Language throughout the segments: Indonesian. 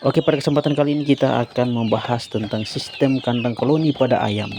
Oke, pada kesempatan kali ini kita akan membahas tentang sistem kandang koloni pada ayam.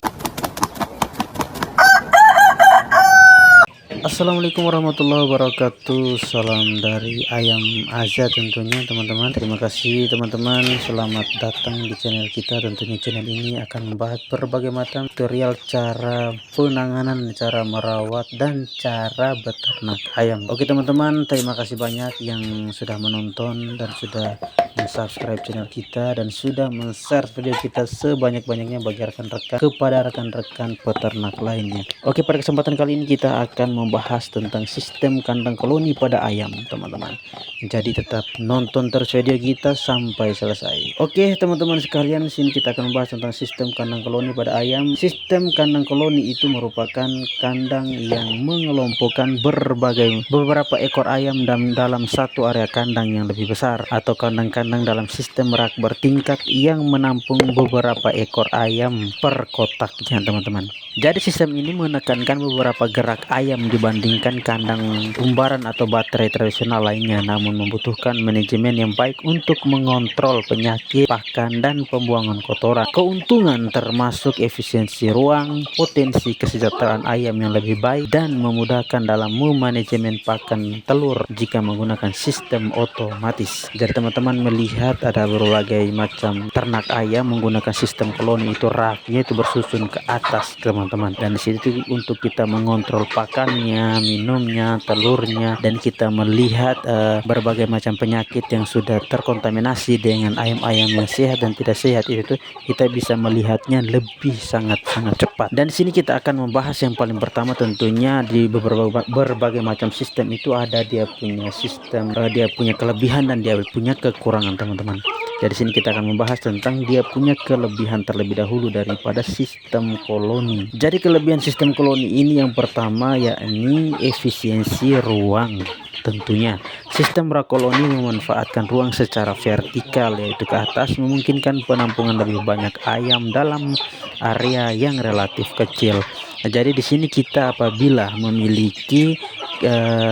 Assalamualaikum warahmatullahi wabarakatuh. Salam dari Ayam Aza tentunya teman-teman. Terima kasih teman-teman, selamat datang di channel kita. Tentunya channel ini akan membahas berbagai macam tutorial cara penanganan, cara merawat, dan cara beternak ayam. Oke teman-teman, terima kasih banyak yang sudah menonton dan sudah subscribe channel kita dan sudah men-share video kita sebanyak-banyaknya bagi rekan-rekan kepada rekan-rekan peternak lainnya. Oke, pada kesempatan kali ini kita akan membahas tentang sistem kandang koloni pada ayam teman-teman. Jadi tetap nonton terus video kita sampai selesai. Oke teman-teman sekalian, sini kita akan membahas tentang sistem kandang koloni pada ayam. Sistem kandang koloni itu merupakan kandang yang mengelompokkan beberapa ekor ayam dalam satu area kandang yang lebih besar, atau kandang-kandang dalam sistem rak bertingkat yang menampung beberapa ekor ayam per kotaknya teman-teman. Jadi sistem ini menekankan beberapa gerak ayam dibandingkan kandang umbaran atau baterai tradisional lainnya, namun membutuhkan manajemen yang baik untuk mengontrol penyakit, pakan, dan pembuangan kotoran. Keuntungan termasuk efisiensi ruang, potensi kesejahteraan ayam yang lebih baik, dan memudahkan dalam memanajemen pakan telur jika menggunakan sistem otomatis. Jadi teman-teman melihat ada berbagai macam ternak ayam menggunakan sistem koloni, itu raknya itu bersusun ke atas teman-teman, dan disitu untuk kita mengontrol pakannya, minumnya, telurnya, dan kita melihat berbagai macam penyakit yang sudah terkontaminasi dengan ayam-ayam yang sehat dan tidak sehat, itu kita bisa melihatnya lebih sangat-sangat cepat. Dan di sini kita akan membahas yang paling pertama tentunya di berbagai macam sistem itu ada dia punya sistem, dia punya kelebihan dan dia punya kekurangan teman-teman. Jadi sini kita akan membahas tentang dia punya kelebihan terlebih dahulu daripada sistem koloni. Jadi kelebihan sistem koloni ini yang pertama yakni efisiensi ruang. Tentunya sistem rak koloni memanfaatkan ruang secara vertikal, yaitu ke atas, memungkinkan penampungan lebih banyak ayam dalam area yang relatif kecil. Jadi di sini kita apabila memiliki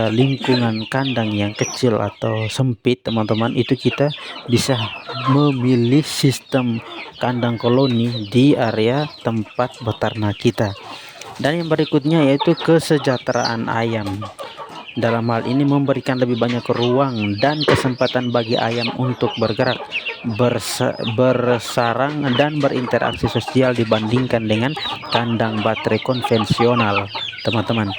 lingkungan kandang yang kecil atau sempit teman-teman, itu kita bisa memilih sistem kandang koloni di area tempat beternak kita. Dan yang berikutnya yaitu kesejahteraan ayam. Dalam hal ini memberikan lebih banyak ruang dan kesempatan bagi ayam untuk bergerak, bersarang, dan berinteraksi sosial dibandingkan dengan kandang baterai konvensional teman-teman.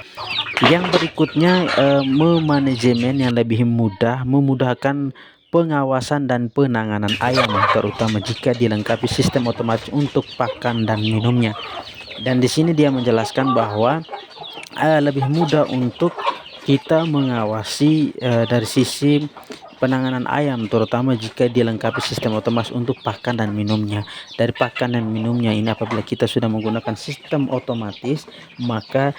Yang berikutnya memanajemen yang lebih mudah, memudahkan pengawasan dan penanganan ayam, terutama jika dilengkapi sistem otomatis untuk pakan dan minumnya. Dan di sini dia menjelaskan bahwa lebih mudah untuk kita mengawasi dari sisi penanganan ayam, terutama jika dilengkapi sistem otomatis untuk pakan dan minumnya. Dari pakan dan minumnya ini, apabila kita sudah menggunakan sistem otomatis, maka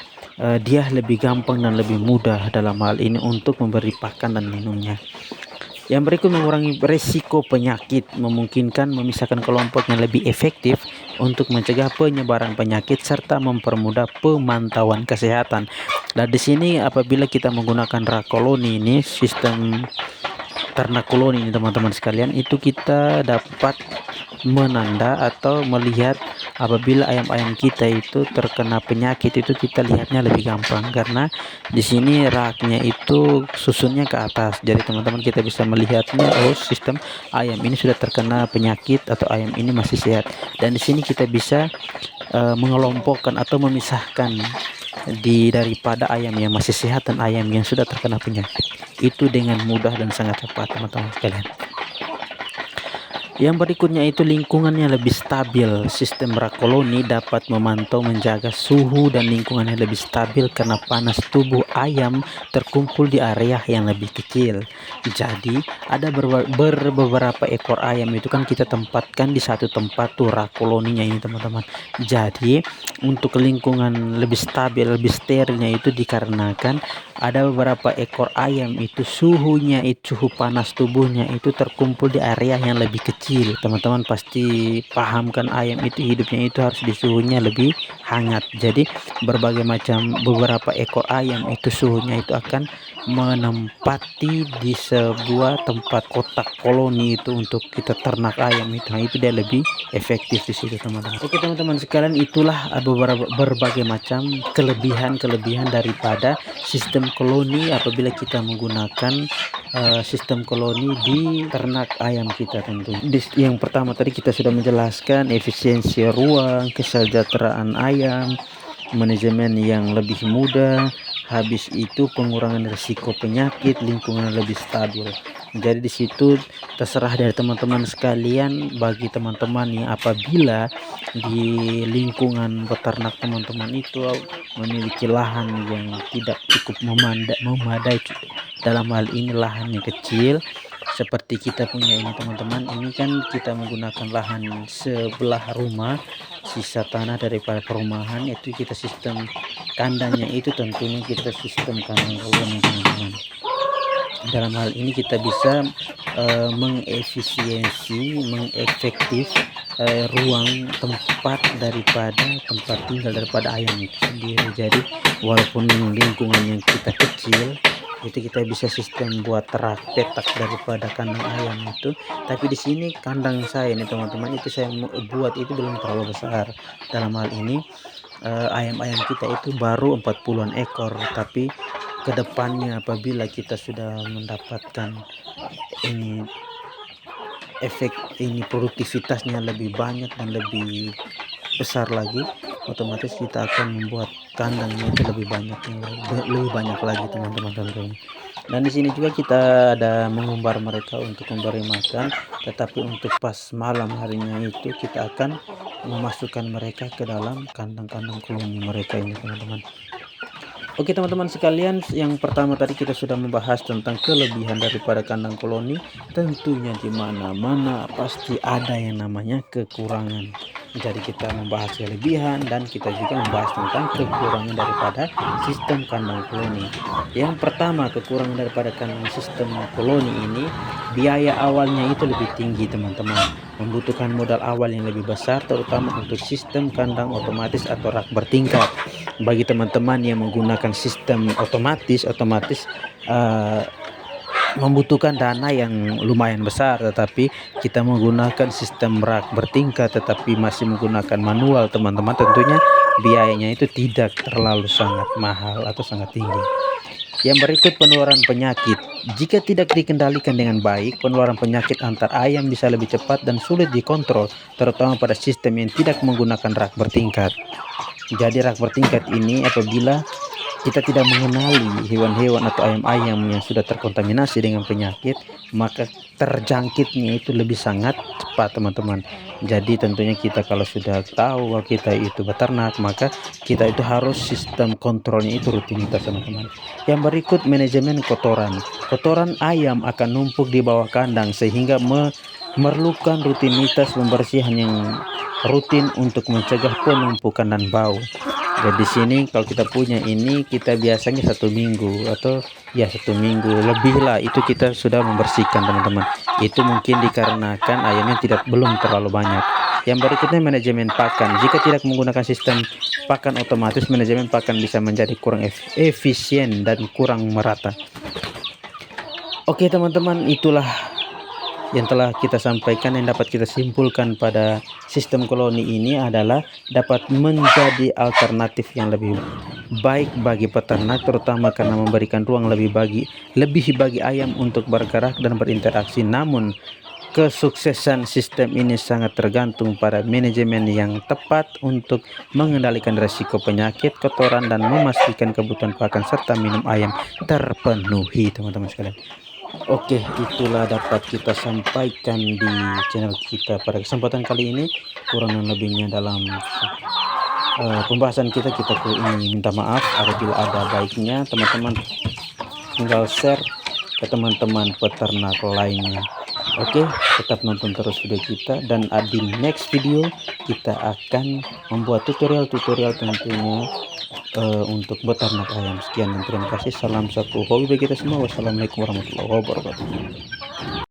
dia lebih gampang dan lebih mudah dalam hal ini untuk memberi pakan dan minumnya. Yang berikut, mengurangi risiko penyakit, memungkinkan memisahkan kelompok yang lebih efektif untuk mencegah penyebaran penyakit serta mempermudah pemantauan kesehatan. Dan di sini apabila kita menggunakan rak koloni ini, sistem ternak koloni ini teman-teman sekalian, itu kita dapat menanda atau melihat apabila ayam-ayam kita itu terkena penyakit, itu kita lihatnya lebih gampang karena di sini raknya itu susunnya ke atas. Jadi teman-teman kita bisa melihatnya, oh sistem ayam ini sudah terkena penyakit atau ayam ini masih sehat. Dan di sini kita bisa mengelompokkan atau memisahkan daripada ayam yang masih sehat dan ayam yang sudah terkena penyakit itu dengan mudah dan sangat cepat teman-teman sekalian. Yang berikutnya itu lingkungannya lebih stabil. Sistem rak koloni dapat memantau menjaga suhu dan lingkungannya lebih stabil karena panas tubuh ayam terkumpul di area yang lebih kecil. Jadi ada beberapa ekor ayam itu kan kita tempatkan di satu tempat tuh rak koloninya ini teman-teman. Jadi untuk lingkungan lebih stabil, lebih sterilnya itu dikarenakan ada beberapa ekor ayam itu suhunya, itu suhu panas tubuhnya itu terkumpul di area yang lebih kecil. Teman-teman pasti paham kan, ayam itu hidupnya itu harus di suhunya lebih hangat. Jadi beberapa ekor ayam itu suhunya itu akan menempati di sebuah tempat kotak koloni itu untuk kita ternak ayam itu. Nah, itu dia lebih efektif di situ teman-teman. Oke teman-teman sekalian, itulah beberapa berbagai macam kelebihan daripada sistem koloni apabila kita menggunakan sistem koloni di ternak ayam kita tentu. Yang pertama tadi kita sudah menjelaskan efisiensi ruang, kesejahteraan ayam, manajemen yang lebih mudah, habis itu pengurangan risiko penyakit, lingkungan lebih stabil. Jadi di situ terserah dari teman-teman sekalian. Bagi teman-teman yang apabila di lingkungan peternak teman-teman itu memiliki lahan yang tidak cukup memadai, dalam hal ini lahannya kecil seperti kita punya ini teman-teman, ini kan kita menggunakan lahan sebelah rumah, sisa tanah daripada perumahan, itu kita sistem kandangnya itu tentunya kita sistem kandang koloni teman-teman. Dalam hal ini kita bisa mengefektif ruang tempat tinggal daripada ayam itu sendiri. Jadi walaupun lingkungan yang kita kecil itu kita bisa sistem buat petak daripada kandang ayam itu, tapi di sini kandang saya ini teman-teman, itu saya buat itu belum terlalu besar. Dalam hal ini ayam-ayam kita itu baru 40-an ekor, tapi kedepannya apabila kita sudah mendapatkan ini produktivitasnya lebih banyak dan lebih besar lagi, otomatis kita akan membuat kandangnya itu lebih banyak lagi teman-teman tentunya. Dan di sini juga kita ada mengumbar mereka untuk memberi makan, tetapi untuk pas malam harinya itu kita akan memasukkan mereka ke dalam kandang-kandang koloni mereka ini teman-teman. Oke teman-teman sekalian, yang pertama tadi kita sudah membahas tentang kelebihan daripada kandang koloni. Tentunya di mana-mana pasti ada yang namanya kekurangan. Jadi kita membahas kelebihan dan kita juga membahas tentang kekurangan daripada sistem kandang koloni. Yang pertama, kekurangan daripada kandang sistem koloni ini, biaya awalnya itu lebih tinggi teman-teman, membutuhkan modal awal yang lebih besar, terutama untuk sistem kandang otomatis atau rak bertingkat. Bagi teman-teman yang menggunakan sistem otomatis membutuhkan dana yang lumayan besar, tetapi kita menggunakan sistem rak bertingkat tetapi masih menggunakan manual teman-teman, tentunya biayanya itu tidak terlalu sangat mahal atau sangat tinggi. Yang berikut, penularan penyakit. Jika tidak dikendalikan dengan baik, penularan penyakit antar ayam bisa lebih cepat dan sulit dikontrol, terutama pada sistem yang tidak menggunakan rak bertingkat. Jadi rak bertingkat ini apabila kita tidak mengenali hewan-hewan atau ayam-ayam yang sudah terkontaminasi dengan penyakit, maka terjangkitnya itu lebih sangat cepat teman-teman. Jadi tentunya kita kalau sudah tahu bahwa kita itu beternak, maka kita itu harus sistem kontrolnya itu rutinitas teman-teman. Yang berikut, manajemen kotoran. Kotoran ayam akan numpuk di bawah kandang sehingga memerlukan rutinitas pembersihan yang rutin untuk mencegah penumpukan dan bau. Jadi di sini kalau kita punya ini, kita biasanya 1 minggu atau ya 1 minggu lebih lah itu kita sudah membersihkan teman-teman. Itu mungkin dikarenakan ayamnya belum terlalu banyak. Yang berikutnya, manajemen pakan. Jika tidak menggunakan sistem pakan otomatis, manajemen pakan bisa menjadi kurang efisien dan kurang merata. Oke teman-teman, itulah yang telah kita sampaikan. Yang dapat kita simpulkan pada sistem koloni ini adalah dapat menjadi alternatif yang lebih baik bagi peternak, terutama karena memberikan ruang lebih bagi ayam untuk bergerak dan berinteraksi. Namun kesuksesan sistem ini sangat tergantung pada manajemen yang tepat untuk mengendalikan risiko penyakit, kotoran, dan memastikan kebutuhan pakan serta minum ayam terpenuhi teman-teman sekalian. Oke, itulah dapat kita sampaikan di channel kita pada kesempatan kali ini. Kurang lebihnya dalam pembahasan kita ingin minta maaf apabila ada baiknya. Teman-teman tinggal share ke teman-teman peternak lainnya. Oke, tetap nonton terus video kita, dan di next video kita akan membuat tutorial tentunya untuk beternak ayam. Sekian dan terima kasih. Salam satu hobi bagi kita semua. Wassalamualaikum warahmatullahi wabarakatuh.